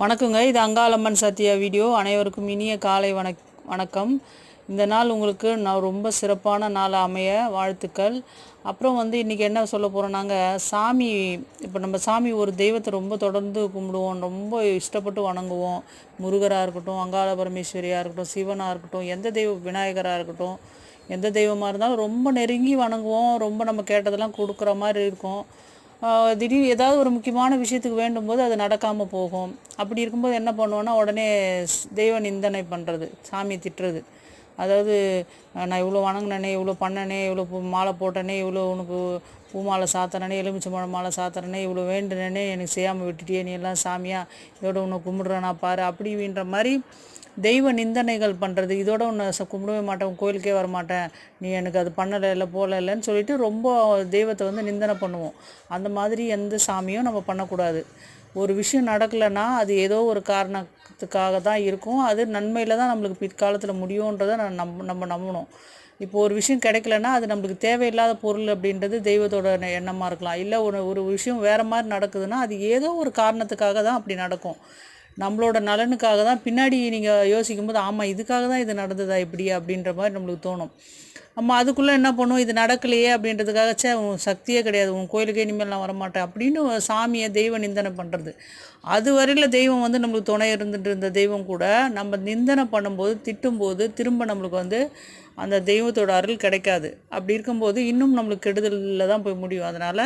வணக்கங்க. இது அங்காளம்மன் சத்யா வீடியோ. அனைவருக்கும் இனிய காலை வணக்கம். இந்த நாள் உங்களுக்கு நான் ரொம்ப சிறப்பான நாள் அமைய வாழ்த்துக்கள். அப்புறம் இன்றைக்கி என்ன சொல்ல போகிறோம், சாமி இப்போ நம்ம சாமி ஒரு தெய்வத்தை ரொம்ப தொடர்ந்து கும்பிடுவோம், ரொம்ப இஷ்டப்பட்டு வணங்குவோம். முருகராக இருக்கட்டும், அங்காள பரமேஸ்வரியாக இருக்கட்டும், சிவனாக இருக்கட்டும், எந்த விநாயகராக இருக்கட்டும், எந்த தெய்வமாக இருந்தாலும் ரொம்ப நெருங்கி வணங்குவோம். ரொம்ப நம்ம கேட்டதெல்லாம் கொடுக்குற மாதிரி இருக்கும். திடீர்னு ஏதாவது ஒரு முக்கியமான விஷயத்துக்கு வேண்டும்போது அது நடக்காமல் போகும். அப்படி இருக்கும்போது என்ன பண்ணுவோன்னா, உடனே தெய்வ நிந்தனை பண்ணுறது, சாமி திட்டுறது. அதாவது நான் இவ்வளோ வணங்கினேனே, இவ்வளோ பண்ணனே, இவ்வளோ மாலை போட்டனே, இவ்வளோ உனக்கு பூ மாலை சாத்தினனே, எலுமிச்சம்பழம் மாலை சாத்தினனே, இவ்வளோ வேண்டுனனே, எனக்கு செய்யாமல் விட்டுட்டியே, நீ எல்லாம் சாமியா, இதோட உன்னை கும்பிடுறேனா பாரு அப்படின்ற மாதிரி தெய்வ நிந்தனைகள் பண்ணுறது. இதோட உன்னை கும்பிடவே மாட்டேன், கோயிலுக்கே வரமாட்டேன், நீ எனக்கு அது பண்ணலை இல்லை போகலை இல்லைன்னு சொல்லிட்டு ரொம்ப தெய்வத்தை நிந்தனை பண்ணுவோம். அந்த மாதிரி எந்த சாமியும் நம்ம பண்ணக்கூடாது. ஒரு விஷயம் நடக்கலைன்னா அது ஏதோ ஒரு காரணத்துக்காக தான் இருக்கும். அது நன்மையில் தான் நம்மளுக்கு பிற்காலத்தில் முடியுன்றதை நம்ம நம்பணும். இப்போ ஒரு விஷயம் கிடைக்கலன்னா அது நம்மளுக்கு தேவையில்லாத பொருள் அப்படின்றது தெய்வத்தோட எண்ணமாக இருக்கலாம். இல்லை ஒரு விஷயம் வேறு மாதிரி நடக்குதுன்னா அது ஏதோ ஒரு காரணத்துக்காக தான் அப்படி நடக்கும். நம்மளோட நலனுக்காக தான். பின்னாடி நீங்கள் யோசிக்கும்போது ஆமாம் இதுக்காக தான் இது நடந்ததா இப்படி அப்படின்ற மாதிரி நம்மளுக்கு தோணும். நம்ம அதுக்குள்ளே என்ன பண்ணுவோம், இது நடக்கலையே அப்படின்றதுக்காக உன் சக்தியே கிடையாது, உன் கோயிலுக்கே இனிமேல் நான் வரமாட்டேன் அப்படின்னு சாமியை தெய்வ நிந்தனை பண்ணுறது. அது வரையில் தெய்வம் நம்மளுக்கு துணை இருந்துட்டு இருந்த தெய்வம் கூட நம்ம நிந்தனை பண்ணும்போது, திட்டும்போது திரும்ப நம்மளுக்கு அந்த தெய்வத்தோட அருள் கிடைக்காது. அப்படி இருக்கும்போது இன்னும் நம்மளுக்கு கெடுதலில் தான் போய் முடியும். அதனால்